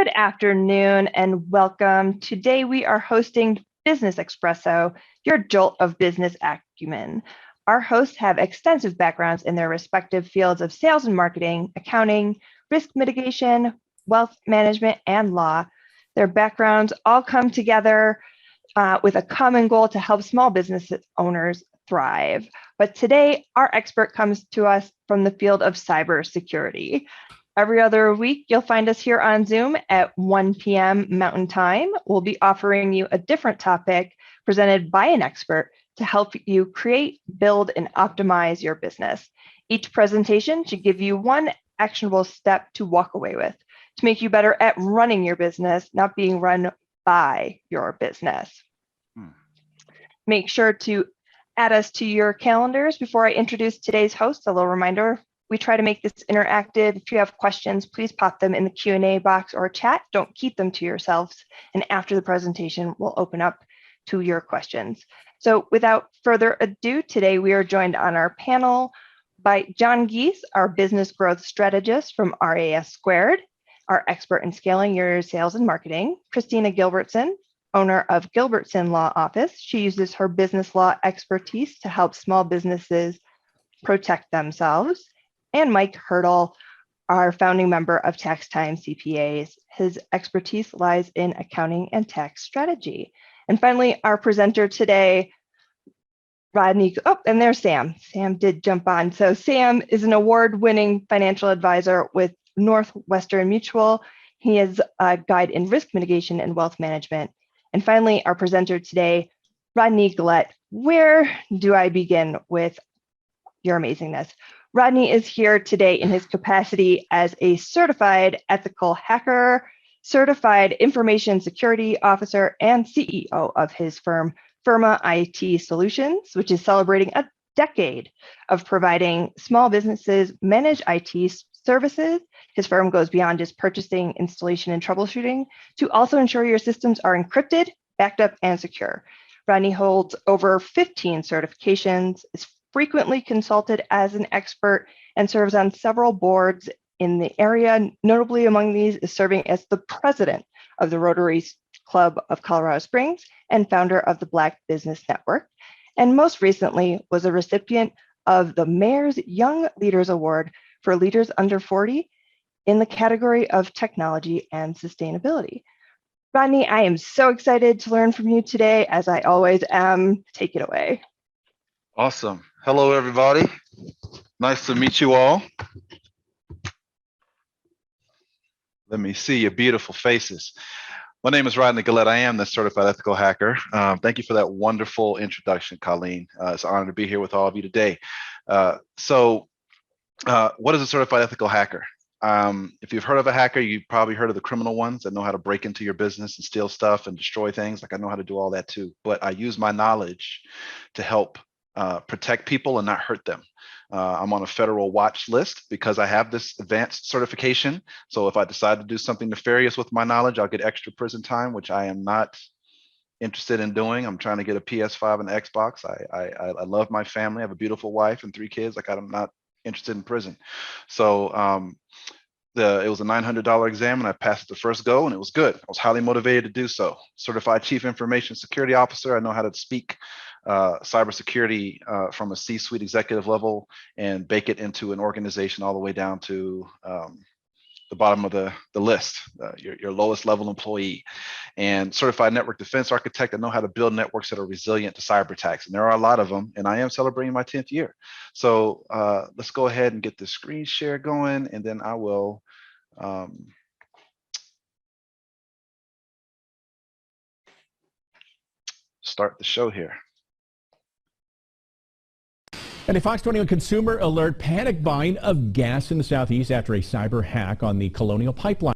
Good afternoon and welcome. Today we are hosting Business Espresso, your jolt of business acumen. Our hosts have extensive backgrounds in their respective fields of sales and marketing, accounting, risk mitigation, wealth management, and law. Their backgrounds all come together with a common goal to help small business owners thrive. But today, our expert comes to us from the field of cybersecurity. Every other week, you'll find us here on Zoom at 1 p.m. Mountain Time. We'll be offering you a different topic presented by an expert to help you create, build, and optimize your business. Each presentation should give you one actionable step to walk away with to make you better at running your business, not being run by your business. Make sure to add us to your calendars before I introduce today's host. A little reminder, we try to make this interactive. If you have questions, please pop them in the Q&A box or chat. Don't keep them to yourselves. And after the presentation, we'll open up to your questions. So without further ado, today we are joined on our panel by John Geese, our business growth strategist from RAS Squared, our expert in scaling your sales and marketing, Christina Gilbertson, owner of Gilbertson Law Office. She uses her business law expertise to help small businesses protect themselves. And Mike Hurdle, our founding member of Tax Time CPAs. His expertise lies in accounting and tax strategy. And finally, our presenter today, Rodney, and there's Sam. Sam did jump on. So Sam is an award-winning financial advisor with Northwestern Mutual. He is a guide in risk mitigation and wealth management. And finally, our presenter today, Rodney Gullate. Where do I begin with your amazingness? Rodney is here today in his capacity as a certified ethical hacker, certified information security officer, and CEO of his firm, Firma IT Solutions, which is celebrating a decade of providing small businesses managed IT services. His firm goes beyond just purchasing, installation, and troubleshooting to also ensure your systems are encrypted, backed up, and secure. Rodney holds over 15 certifications, is frequently consulted as an expert, and serves on several boards in the area. Notably among these is serving as the president of the Rotary Club of Colorado Springs and founder of the Black Business Network. And most recently was a recipient of the Mayor's Young Leaders Award for leaders under 40 in the category of technology and sustainability. Rodney, I am so excited to learn from you today, as I always am. Take it away. Awesome. Hello, everybody. Nice to meet you all. Let me see your beautiful faces. My name is Rodney Gullate. I am the certified ethical hacker. Thank you for that wonderful introduction, Colleen. It's an honor to be here with all of you today. What is a certified ethical hacker? If you've heard of a hacker, you've probably heard of the criminal ones that know how to break into your business and steal stuff and destroy things. Like, I know how to do all that too, but I use my knowledge to help protect people and not hurt them. I'm on a federal watch list because I have this advanced certification. So if I decide to do something nefarious with my knowledge, I'll get extra prison time, which I am not interested in doing. I'm trying to get a PS5 and Xbox. I love my family. I have a beautiful wife and 3 kids. Like, I'm not interested in prison. So it was a $900 exam and I passed it the first go, and it was good. I was highly motivated to do so. Certified Chief Information Security Officer. I know how to speak cybersecurity from a C-suite executive level and bake it into an organization all the way down to the bottom of the list, your lowest level employee. And certified network defense architect. I know how to build networks that are resilient to cyber attacks, and there are a lot of them, and I am celebrating my 10th year. So let's go ahead and get the screen share going, and then I will start the show here. And a Fox 21 consumer alert: panic buying of gas in the Southeast after a cyber hack on the Colonial Pipeline.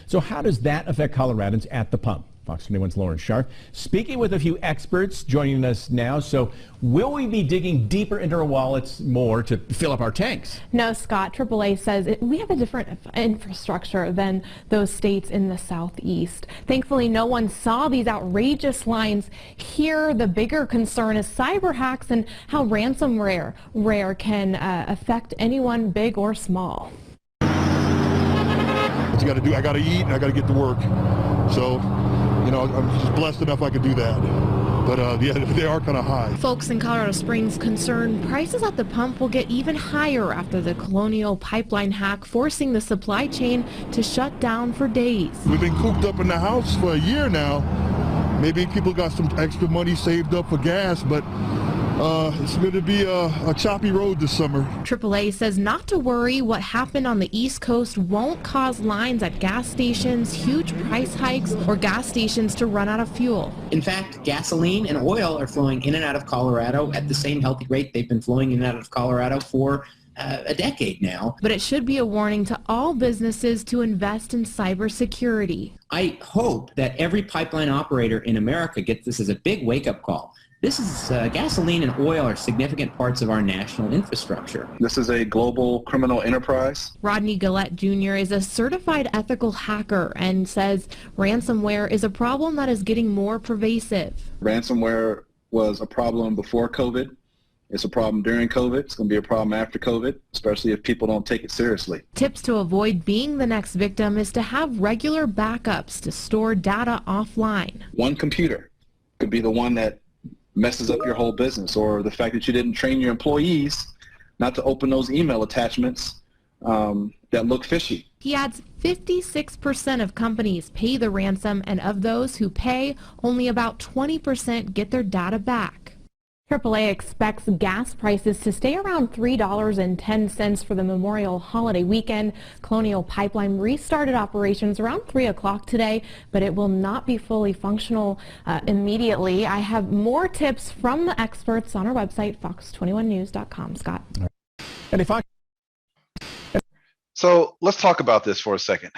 So how does that affect Coloradans at the pump? Fox 21's Lauren Sharp speaking with a few experts joining us now. So will we be digging deeper into our wallets more to fill up our tanks? No, Scott. AAA says we have a different infrastructure than those states in the southeast. Thankfully, no one saw these outrageous lines. Here, the bigger concern is cyber hacks and how ransomware can affect anyone big or small. What you got to do, I got to eat and I got to get to work. So, you know, I'm just blessed enough I could do that. But yeah, they are kind of high. Folks in Colorado Springs concerned prices at the pump will get even higher after the Colonial Pipeline hack, forcing the supply chain to shut down for days. We've been cooped up in the house for a year now. Maybe people got some extra money saved up for gas, but it's going to be a choppy road this summer. AAA says not to worry. What happened on the East Coast won't cause lines at gas stations, huge price hikes, or gas stations to run out of fuel. In fact, gasoline and oil are flowing in and out of Colorado at the same healthy rate they've been flowing in and out of Colorado for a decade now. But it should be a warning to all businesses to invest in cybersecurity. I hope that every pipeline operator in America gets this as a big wake-up call. This is gasoline and oil are significant parts of our national infrastructure. This is a global criminal enterprise. Rodney Gullate Jr. is a certified ethical hacker and says ransomware is a problem that is getting more pervasive. Ransomware was a problem before COVID. It's a problem during COVID. It's going to be a problem after COVID, especially if people don't take it seriously. Tips to avoid being the next victim is to have regular backups to store data offline. One computer could be the one that messes up your whole business, or the fact that you didn't train your employees not to open those email attachments that look fishy. He adds 56% of companies pay the ransom, and of those who pay, only about 20% get their data back. AAA expects gas prices to stay around $3.10 for the Memorial holiday weekend. Colonial Pipeline restarted operations around 3 o'clock today, but it will not be fully functional immediately. I have more tips from the experts on our website, fox21news.com. Scott. And if I So let's talk about this for a second.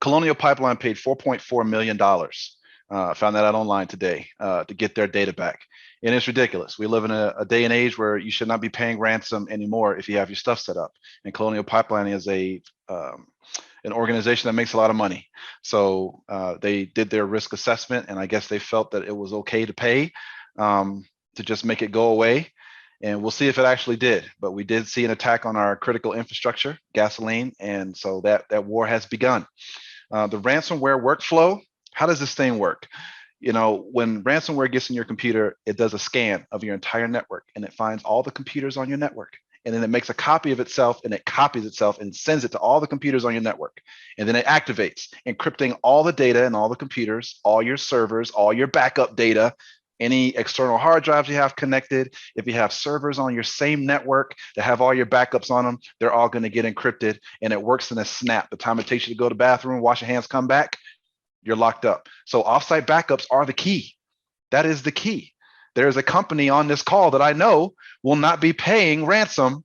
Colonial Pipeline paid $4.4 million. Found that out online today to get their data back. And it's ridiculous. We live in a day and age where you should not be paying ransom anymore if you have your stuff set up. And Colonial Pipeline is an organization that makes a lot of money. So they did their risk assessment, and I guess they felt that it was okay to pay to just make it go away. And we'll see if it actually did. But we did see an attack on our critical infrastructure, gasoline, and so that war has begun. The ransomware workflow, how does this thing work? You know, when ransomware gets in your computer, it does a scan of your entire network, and it finds all the computers on your network. And then it makes a copy of itself, and it copies itself and sends it to all the computers on your network. And then it activates, encrypting all the data and all the computers, all your servers, all your backup data, any external hard drives you have connected. If you have servers on your same network that have all your backups on them, they're all going to get encrypted, and it works in a snap. The time it takes you to go to the bathroom, wash your hands, come back, you're locked up. So offsite backups are the key. That is the key. There's a company on this call that I know will not be paying ransom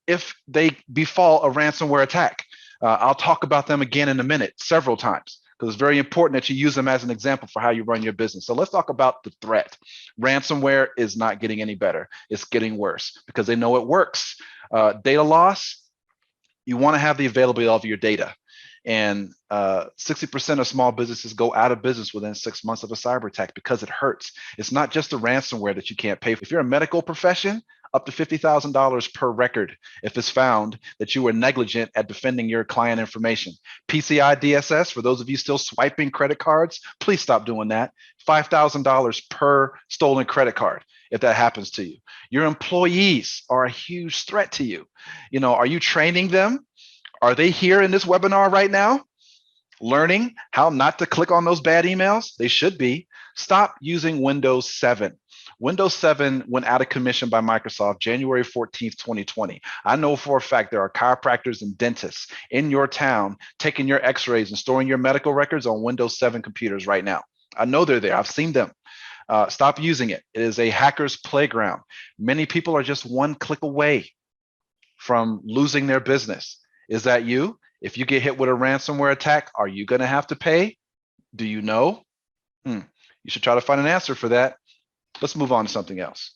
if they befall a ransomware attack. I'll talk about them again in a minute, several times, because it's very important that you use them as an example for how you run your business. So let's talk about the threat. Ransomware is not getting any better. It's getting worse because they know it works. Data loss, you want to have the availability of your data. And 60% of small businesses go out of business within 6 months of a cyber attack because it hurts. It's not just the ransomware that you can't pay for. If you're a medical profession, up to $50,000 per record if it's found that you were negligent at defending your client information. PCI DSS, for those of you still swiping credit cards, please stop doing that. $5,000 per stolen credit card if that happens to you. Your employees are a huge threat to you. You know, are you training them? Are they here in this webinar right now, learning how not to click on those bad emails? They should be. Stop using Windows 7. Windows 7 went out of commission by Microsoft January 14th, 2020. I know for a fact there are chiropractors and dentists in your town taking your x-rays and storing your medical records on Windows 7 computers right now. I know they're there. I've seen them. Stop using it. It is a hacker's playground. Many people are just one click away from losing their business. Is that you? If you get hit with a ransomware attack, are you going to have to pay? Do you know? You should try to find an answer for that. Let's move on to something else.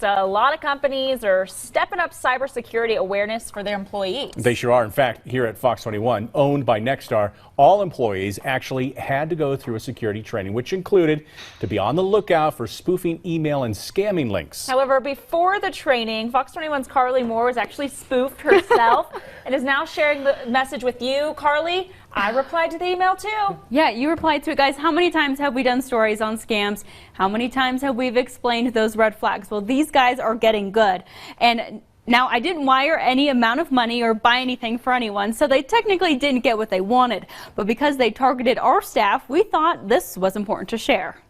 A lot of companies are stepping up cybersecurity awareness for their employees. They sure are. In fact, here at Fox 21, owned by Nexstar, all employees actually had to go through a security training, which included to be on the lookout for spoofing email and scamming links. However, before the training, Fox 21's Carly Moore was actually spoofed herself and is now sharing the message with you. Carly, I replied to the email too. Yeah, you replied to it, guys. How many times have we done stories on scams? How many times have we explained those red flags? Well, these guys are getting good. And now, I didn't wire any amount of money or buy anything for anyone, so they technically didn't get what they wanted. But because they targeted our staff, we thought this was important to share.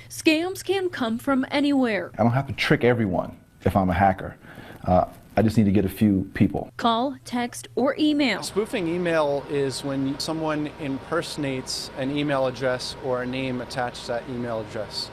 Scams can come from anywhere. I don't have to trick everyone if I'm a hacker. I just need to get a few people. Call, text, or email. Spoofing email is when someone impersonates an email address or a name attached to that email address.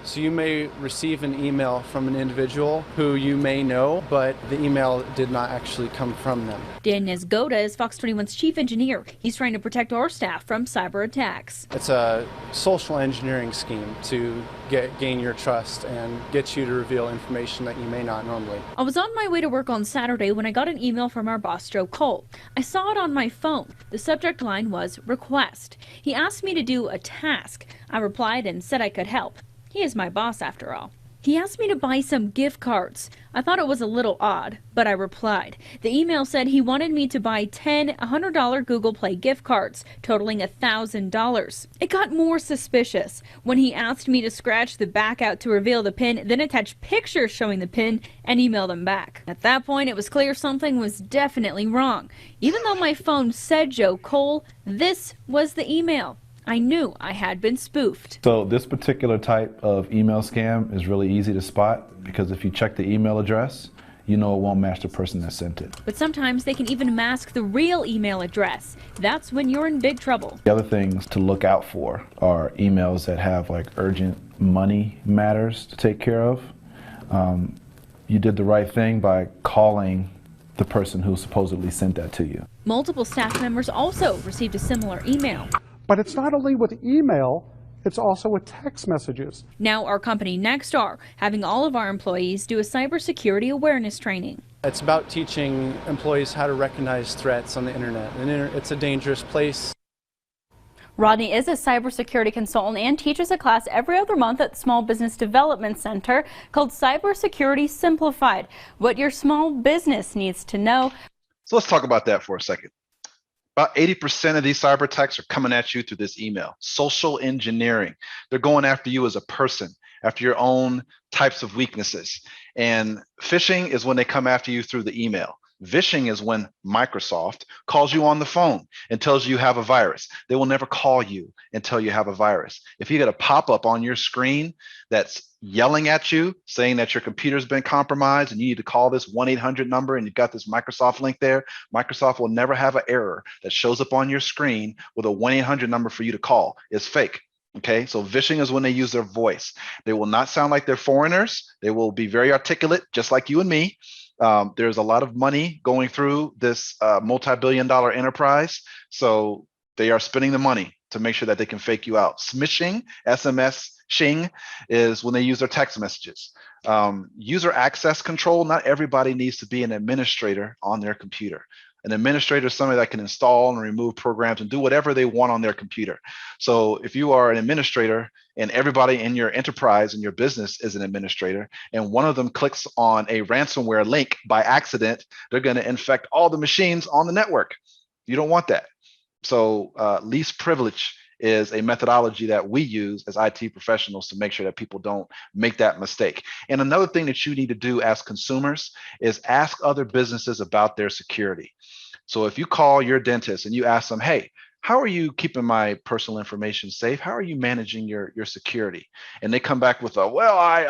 So you may receive an email from an individual who you may know, but the email did not actually come from them. Dan Nesgoda is Fox 21's chief engineer. He's trying to protect our staff from cyber attacks. It's a social engineering scheme to gain your trust and get you to reveal information that you may not normally. I was on my way to work on Saturday when I got an email from our boss, Joe Cole. I saw it on my phone. The subject line was request. He asked me to do a task. I replied and said I could help. He is my boss after all. He asked me to buy some gift cards. I thought it was a little odd, but I replied. The email said he wanted me to buy 10 $100 Google Play gift cards, totaling $1,000. It got more suspicious when he asked me to scratch the back out to reveal the pin, then attach pictures showing the pin and email them back. At that point, it was clear something was definitely wrong. Even though my phone said Joe Cole, this was the email. I knew I had been spoofed. So this particular type of email scam is really easy to spot because if you check the email address, you know it won't match the person that sent it. But sometimes they can even mask the real email address. That's when you're in big trouble. The other things to look out for are emails that have like urgent money matters to take care of. You did the right thing by calling the person who supposedly sent that to you. Multiple staff members also received a similar email. But it's not only with email, it's also with text messages. Now our company Nexstar having all of our employees do a cybersecurity awareness training. It's about teaching employees how to recognize threats on the internet. And it's a dangerous place. Rodney is a cybersecurity consultant and teaches a class every other month at Small Business Development Center called Cybersecurity Simplified. What your small business needs to know. So let's talk about that for a second. About 80% of these cyber attacks are coming at you through this email. Social engineering. They're going after you as a person, after your own types of weaknesses. And phishing is when they come after you through the email. Vishing is when Microsoft calls you on the phone and tells you have a virus. They will never call you and tell you have a virus. If you get a pop-up on your screen that's yelling at you, saying that your computer's been compromised and you need to call this 1-800 number and you've got this Microsoft link there, Microsoft will never have an error that shows up on your screen with a 1-800 number for you to call. It's fake. Okay, so vishing is when they use their voice. They will not sound like they're foreigners. They will be very articulate, just like you and me. There's a lot of money going through this multi-billion-dollar enterprise. So they are spending the money to make sure that they can fake you out. Smishing, SMS-shing, is when they use their text messages. User access control, not everybody needs to be an administrator on their computer. An administrator is somebody that can install and remove programs and do whatever they want on their computer. So if you are an administrator and everybody in your enterprise and your business is an administrator, and one of them clicks on a ransomware link by accident, they're going to infect all the machines on the network. You don't want that. So least privilege is a methodology that we use as IT professionals to make sure that people don't make that mistake. And another thing that you need to do as consumers is ask other businesses about their security. So if you call your dentist and you ask them, hey, how are you keeping my personal information safe? How are you managing your security? And they come back with a, well, I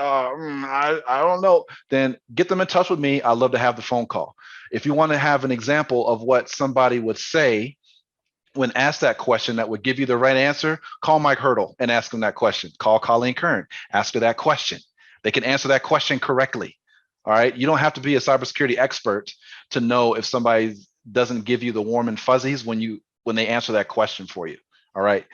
don't know. Then get them in touch with me. I'd love to have the phone call. If you want to have an example of what somebody would say when asked that question that would give you the right answer, call Mike Hurdle and ask him that question. Call Colleen Kern, ask her that question. They can answer that question correctly. All right. You don't have to be a cybersecurity expert to know if somebody's doesn't give you the warm and fuzzies when they answer that question for you. All right.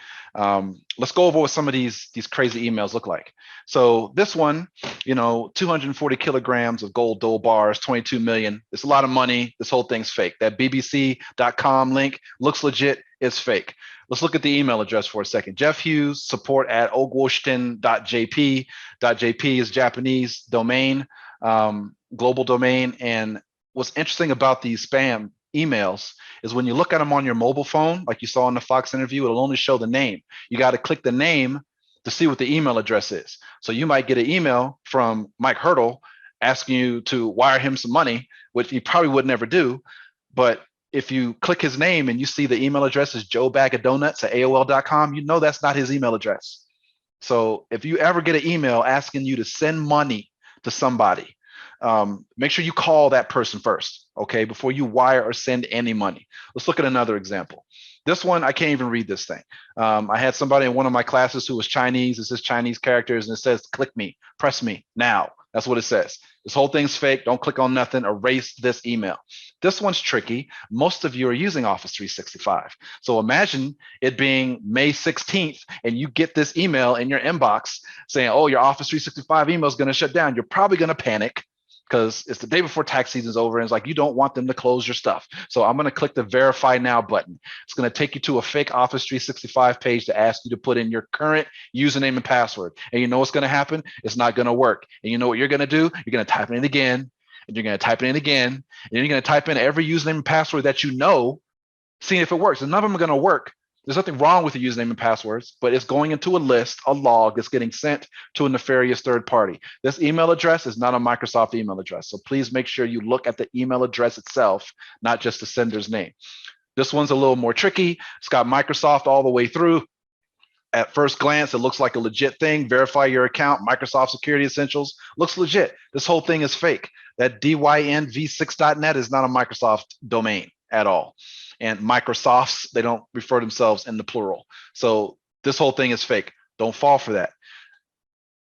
Let's go over what some of these crazy emails look like. So this one, 240 kilograms of gold dole bars, 22 million. It's a lot of money. This whole thing's fake. That bbc.com link looks legit. It's fake. Let's look at the email address for a second. Jeff Hughes, support@ogwoshten.jp. .jp is Japanese domain, global domain. And what's interesting about these spam emails is when you look at them on your mobile phone, like you saw in the Fox interview, it'll only show the name. You got to click the name to see what the email address is. So you might get an email from Mike Hurdle asking you to wire him some money, which he probably would never do. But if you click his name and you see the email address is joebagadonuts@aol.com, you know that's not his email address. So if you ever get an email asking you to send money to somebody, make sure you call that person first, okay, before you wire or send any money. Let's look at another example. This one, I can't even read this thing. I had somebody in one of my classes who was Chinese. It says Chinese characters, and it says, click me, press me now. That's what it says. This whole thing's fake. Don't click on nothing. Erase this email. This one's tricky. Most of you are using Office 365. So imagine it being May 16th, and you get this email in your inbox saying, oh, your Office 365 email is going to shut down. You're probably going to panic, because it's the day before tax season's over, and it's like you don't want them to close your stuff. So I'm going to click the verify now button. It's going to take you to a fake Office 365 page to ask you to put in your current username and password. And you know what's going to happen? It's not going to work. And you know what you're going to do? You're going to type it in again, and you're going to type it in again, and then you're going to type in every username and password that you know, seeing if it works. And none of them are going to work. There's nothing wrong with the username and passwords, but it's going into a list, a log that's getting sent to a nefarious third party. This email address is not a Microsoft email address. So please make sure you look at the email address itself, not just the sender's name. This one's a little more tricky. It's got Microsoft all the way through. At first glance, it looks like a legit thing. Verify your account, Microsoft Security Essentials. Looks legit. This whole thing is fake. That dynv6.net is not a Microsoft domain at all. And Microsofts, they don't refer themselves in the plural. So this whole thing is fake. Don't fall for that.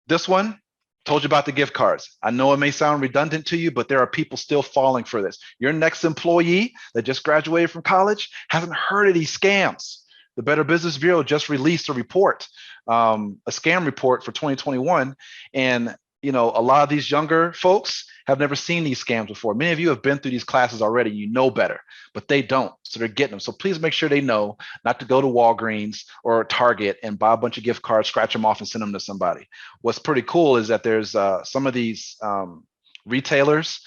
This one, told you about the gift cards. I know it may sound redundant to you, but there are people still falling for this. Your next employee that just graduated from college hasn't heard of these scams. The Better Business Bureau just released a report, a scam report for 2021. And a lot of these younger folks have never seen these scams before. Many of you have been through these classes already. You know better, but they don't. So they're getting them. So please make sure they know not to go to Walgreens or Target and buy a bunch of gift cards, scratch them off and send them to somebody. What's pretty cool is that there's some of these retailers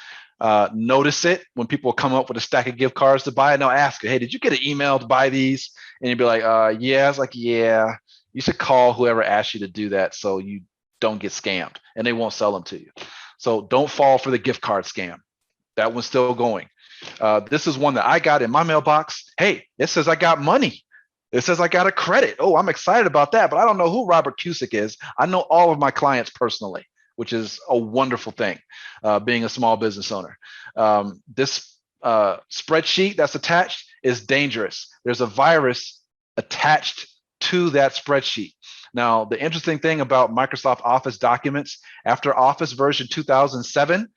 notice it when people come up with a stack of gift cards to buy, and they'll ask you, hey, did you get an email to buy these? And you'd be like, yeah. It's like, yeah, you should call whoever asked you to do that so you don't get scammed, and they won't sell them to you. So don't fall for the gift card scam. That one's still going. This is one that I got in my mailbox. Hey, it says I got money. It says I got a credit. Oh, I'm excited about that, but I don't know who Robert Cusick is. I know all of my clients personally, which is a wonderful thing, being a small business owner. This spreadsheet that's attached is dangerous. There's a virus attached to that spreadsheet. Now, the interesting thing about Microsoft Office documents, after Office version 2007,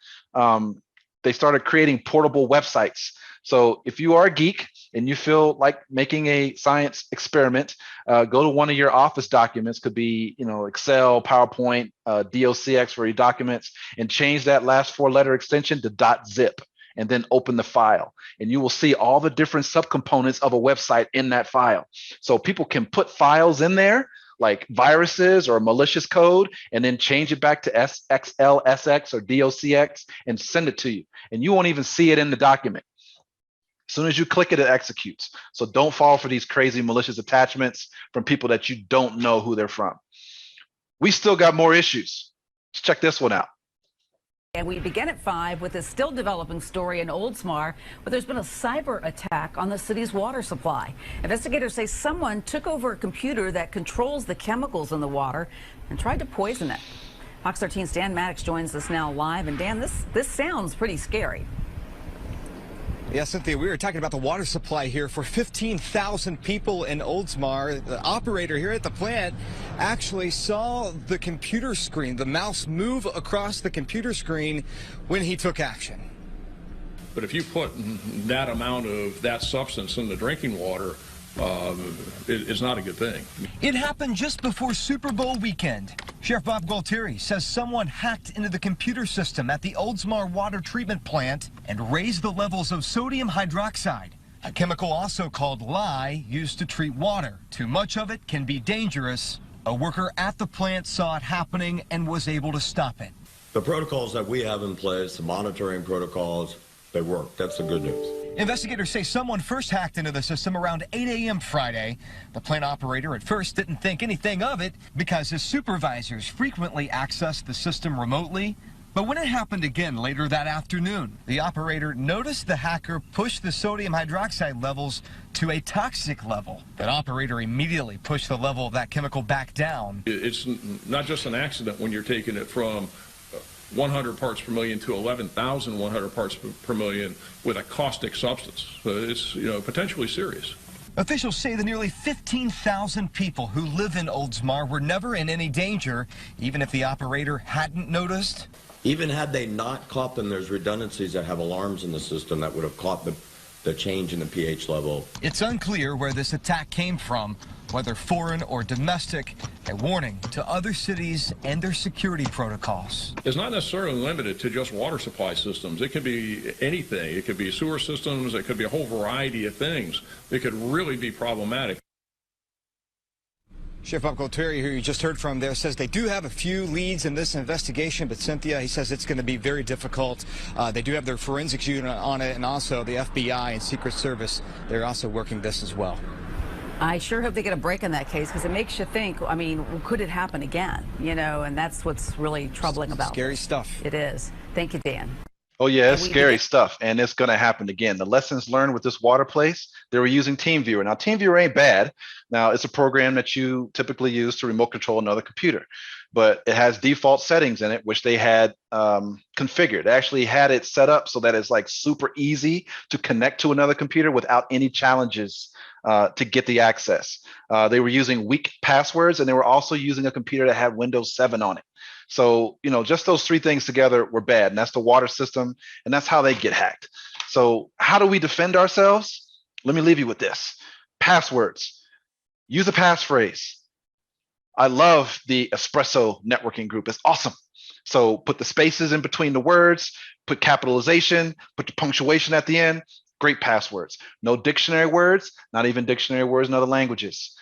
they started creating portable websites. So if you are a geek and you feel like making a science experiment, go to one of your Office documents, could be Excel, PowerPoint, DOCX for your documents, and change that last 4-letter extension to .zip, and then open the file. And you will see all the different subcomponents of a website in that file. So people can put files in there, like viruses or malicious code, and then change it back to XL, SX, or DOCX and send it to you. And you won't even see it in the document. As soon as you click it, it executes. So don't fall for these crazy malicious attachments from people that you don't know who they're from. We still got more issues. Let's check this one out. And we begin at 5 with a still developing story in Oldsmar, where there's been a cyber attack on the city's water supply. Investigators say someone took over a computer that controls the chemicals in the water and tried to poison it. Fox 13's Dan Maddox joins us now live. And Dan, this sounds pretty scary. Yeah, Cynthia, we were talking about the water supply here for 15,000 people in Oldsmar. The operator here at the plant actually saw the computer screen, the mouse move across the computer screen when he took action. But if you put that amount of that substance in the drinking water, it's not a good thing. It happened just before Super Bowl weekend. Sheriff Bob Gualtieri says someone hacked into the computer system at the Oldsmar water treatment plant and raised the levels of sodium hydroxide, a chemical also called lye used to treat water. Too much of it can be dangerous. A worker at the plant saw it happening and was able to stop it. The protocols that we have in place, the monitoring protocols, they work. That's the good news. Investigators say someone first hacked into the system around 8 a.m. Friday. The plant operator at first didn't think anything of it because his supervisors frequently accessed the system remotely. But when it happened again later that afternoon, the operator noticed the hacker push the sodium hydroxide levels to a toxic level. That operator immediately pushed the level of that chemical back down. It's not just an accident when you're taking it from 100 parts per million to 11,100 parts per million with a caustic substance. So it's potentially serious. Officials say the nearly 15,000 people who live in Oldsmar were never in any danger, even if the operator hadn't noticed. Even had they not caught them, there's redundancies that have alarms in the system that would have caught the change in the pH level. It's unclear where this attack came from, whether foreign or domestic, a warning to other cities and their security protocols. It's not necessarily limited to just water supply systems. It could be anything. It could be sewer systems. It could be a whole variety of things. It could really be problematic. Sheriff Bob Gualtieri, who you just heard from there, says they do have a few leads in this investigation, but Cynthia, he says it's going to be very difficult. They do have their forensics unit on it, and also the FBI and Secret Service. They're also working this as well. I sure hope they get a break in that case, because it makes you think, I mean, could it happen again? And that's what's really troubling about it. Scary stuff. It is. Thank you, Dan. Oh yeah, it's scary stuff, and it's going to happen again. The lessons learned with this water place, they were using TeamViewer. Now, TeamViewer ain't bad. Now, it's a program that you typically use to remote control another computer, but it has default settings in it, which they had configured. They actually had it set up so that it's like super easy to connect to another computer without any challenges to get the access. They were using weak passwords, and they were also using a computer that had Windows 7 on it. So, just those three things together were bad, and that's the water system, and that's how they get hacked. So how do we defend ourselves? Let me leave you with this. Passwords. Use a passphrase. I love the Espresso networking group. It's awesome. So put the spaces in between the words, put capitalization, put the punctuation at the end. Great passwords. No dictionary words, not even dictionary words in other languages.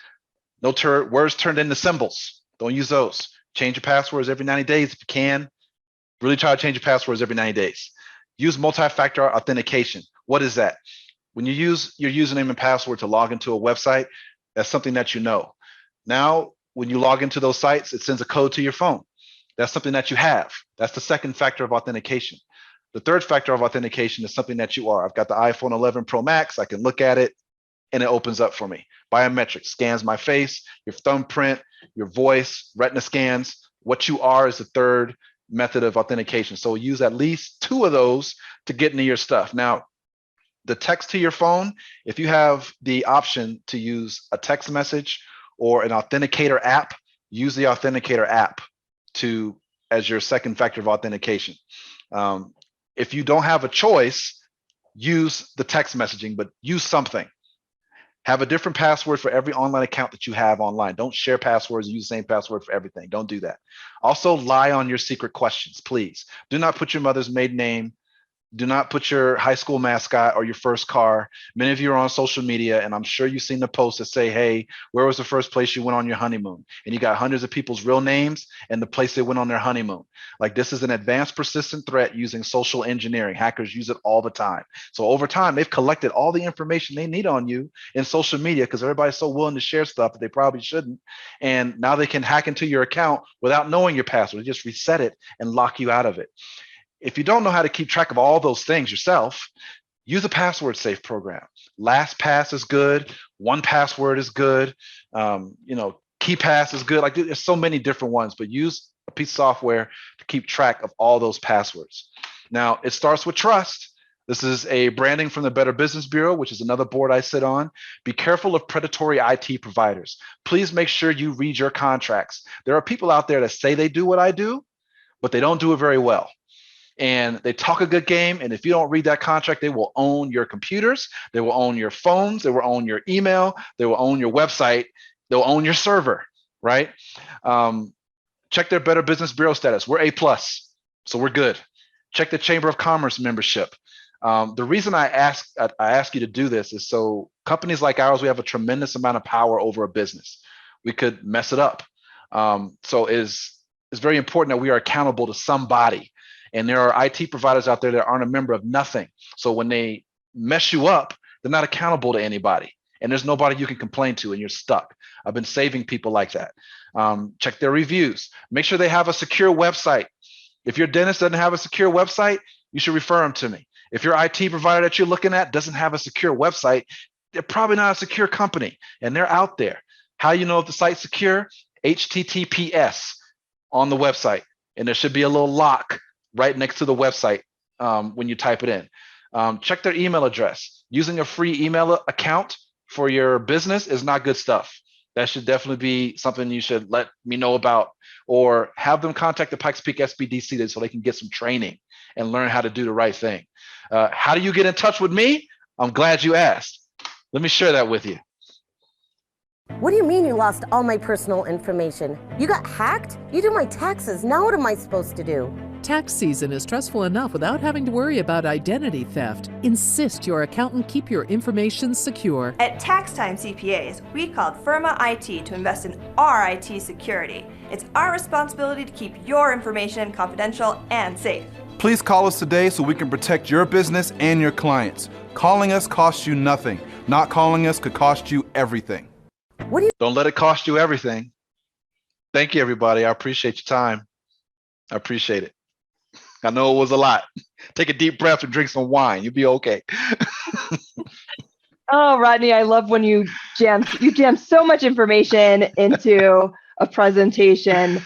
No words turned into symbols. Don't use those. Change your passwords every 90 days if you can. Really try to change your passwords every 90 days. Use multi-factor authentication. What is that? When you use your username and password to log into a website, that's something that you know. Now, when you log into those sites, it sends a code to your phone. That's something that you have. That's the second factor of authentication. The third factor of authentication is something that you are. I've got the iPhone 11 Pro Max. I can look at it, and it opens up for me. Biometric scans my face, your thumbprint, your voice, retina scans. What you are is the third method of authentication. So use at least two of those to get into your stuff. Now, the text to your phone, if you have the option to use a text message or an authenticator app, use the authenticator app as your second factor of authentication. If you don't have a choice, use the text messaging, but use something. Have a different password for every online account that you have online. Don't share passwords and use the same password for everything. Don't do that. Also, lie on your secret questions, please. Do not put your mother's maiden name. Do not put your high school mascot or your first car. Many of you are on social media, and I'm sure you've seen the posts that say, hey, where was the first place you went on your honeymoon? And you got hundreds of people's real names and the place they went on their honeymoon. Like, this is an advanced persistent threat using social engineering. Hackers use it all the time. So over time, they've collected all the information they need on you in social media because everybody's so willing to share stuff that they probably shouldn't. And now they can hack into your account without knowing your password. They just reset it and lock you out of it. If you don't know how to keep track of all those things yourself, use a password safe program. LastPass is good. 1Password is good. KeePass is good. Like, there's so many different ones, but use a piece of software to keep track of all those passwords. Now, it starts with trust. This is a branding from the Better Business Bureau, which is another board I sit on. Be careful of predatory IT providers. Please make sure you read your contracts. There are people out there that say they do what I do, but they don't do it very well. and they talk a good game. And if you don't read that contract, they will own your computers. They will own your phones. They will own your email. They will own your website. They'll own your server, right? Check their Better Business Bureau status. We're A+, so we're good. Check the Chamber of Commerce membership. The reason I ask you to do this is so companies like ours, we have a tremendous amount of power over a business. We could mess it up. So it's very important that we are accountable to somebody. And there are IT providers out there that aren't a member of nothing. So when they mess you up, they're not accountable to anybody. And there's nobody you can complain to, and you're stuck. I've been saving people like that. Check their reviews. Make sure they have a secure website. If your dentist doesn't have a secure website, you should refer them to me. If your IT provider that you're looking at doesn't have a secure website, they're probably not a secure company, and they're out there. How you know if the site's secure? HTTPS on the website, and there should be a little lock right next to the website when you type it in. Check their email address. Using a free email account for your business is not good stuff. That should definitely be something you should let me know about, or have them contact the Pikes Peak SBDC so they can get some training and learn how to do the right thing. How do you get in touch with me? I'm glad you asked. Let me share that with you. What do you mean you lost all my personal information? You got hacked? You do my taxes. Now what am I supposed to do? Tax season is stressful enough without having to worry about identity theft. Insist your accountant keep your information secure. At Tax Time CPAs, we called Firma IT to invest in our IT security. It's our responsibility to keep your information confidential and safe. Please call us today so we can protect your business and your clients. Calling us costs you nothing. Not calling us could cost you everything. Don't let it cost you everything. Thank you, everybody. I appreciate your time. I appreciate it. I know it was a lot. Take a deep breath and drink some wine. You'll be okay. Oh, Rodney, I love when you jam so much information into a presentation.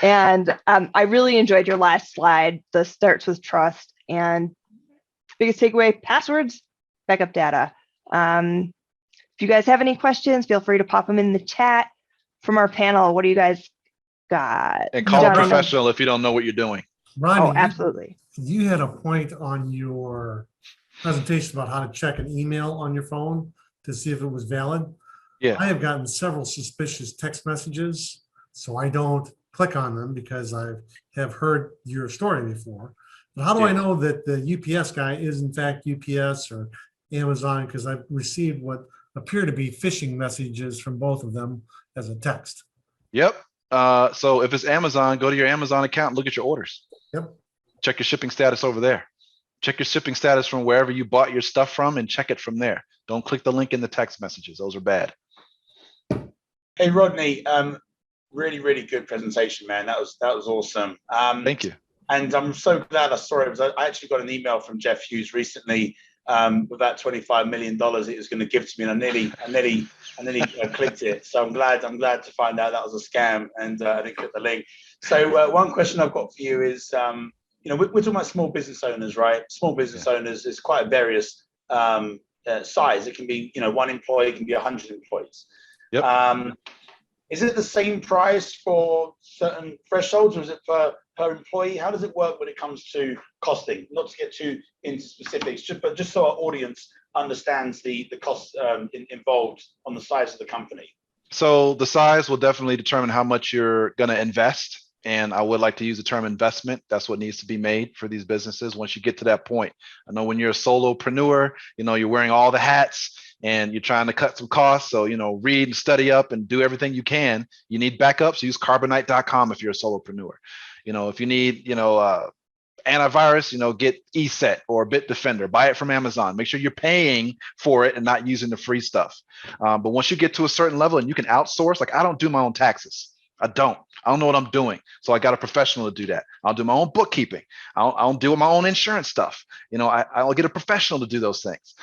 And I really enjoyed your last slide, the starts with trust, and biggest takeaway, passwords, backup data. If you guys have any questions, feel free to pop them in the chat. From our panel, what do you guys got? And call a professional if you don't know what you're doing. Rodney, oh, absolutely. You had a point on your presentation about how to check an email on your phone to see if it was valid. Yeah. I have gotten several suspicious text messages, so I don't click on them because I have heard your story before. But how do I know that the UPS guy is in fact UPS or Amazon? Because I've received what appear to be phishing messages from both of them as a text. Yep. So if it's Amazon, go to your Amazon account and look at your orders. Yep. Check your shipping status over there. Check your shipping status from wherever you bought your stuff from and check it from there. Don't click the link in the text messages. Those are bad. Hey, Rodney, really, really good presentation, man. That was awesome. Thank you. And I'm so glad I saw it because I actually got an email from Jeff Hughes recently with that $25 million he was going to give to me, and I nearly clicked it. So I'm glad to find out that was a scam, and I didn't click the link. So one question I've got for you is, we're talking about small business owners, right? Small business owners is quite various size. It can be, one employee, it can be 100 employees. Yep. Is it the same price for certain thresholds, or is it per employee? How does it work when it comes to costing? Not to get too into specifics, but just so our audience understands the costs involved on the size of the company. So the size will definitely determine how much you're going to invest. And I would like to use the term investment. That's what needs to be made for these businesses once you get to that point. I know when you're a solopreneur, you're wearing all the hats and you're trying to cut some costs. So, read and study up and do everything you can. You need backups, use carbonite.com if you're a solopreneur. If you need, antivirus, get ESET or Bitdefender, buy it from Amazon. Make sure you're paying for it and not using the free stuff. But once you get to a certain level and you can outsource, like I don't do my own taxes. I don't know what I'm doing. So I got a professional to do that. I'll do my own bookkeeping. I'll deal with my own insurance stuff. I'll get a professional to do those things.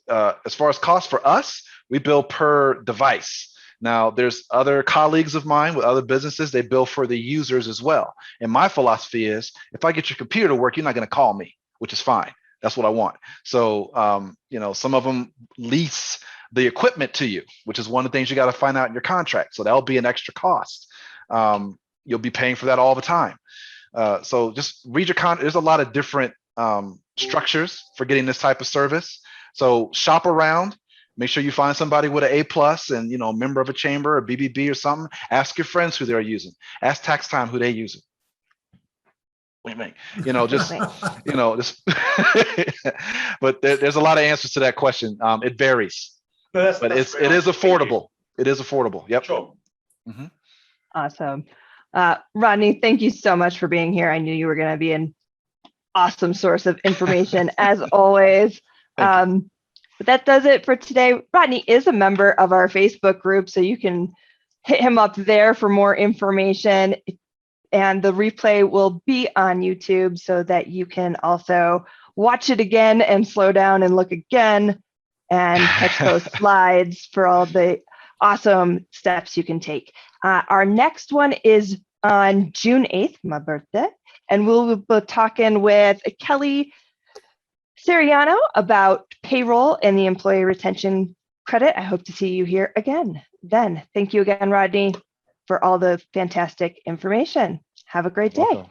As far as cost for us, we bill per device. Now, there's other colleagues of mine with other businesses, they bill for the users as well. And my philosophy is, if I get your computer to work, you're not going to call me, which is fine. That's what I want. So, some of them lease the equipment to you, which is one of the things you got to find out in your contract. So that'll be an extra cost. You'll be paying for that all the time. So just read your content. There's a lot of different structures for getting this type of service. So shop around. Make sure you find somebody with an A+ and, you know, a member of a chamber, a BBB or something. Ask your friends who they're using. Ask Tax Time who they use it. Wait, you know, just, you know, just, but there's a lot of answers to that question. It varies, but it is affordable. It is affordable. Yep. Sure. Mm-hmm. Awesome. Rodney, thank you so much for being here. I knew you were going to be an awesome source of information as always. But that does it for today. Rodney is a member of our Facebook group, so you can hit him up there for more information. And the replay will be on YouTube so that you can also watch it again and slow down and look again and catch those slides for all the awesome steps you can take. Our next one is on June 8th, my birthday, and we'll be talking with Kelly Siriano about payroll and the employee retention credit. I hope to see you here again then. Thank you again, Rodney, for all the fantastic information. Have a great day. Welcome.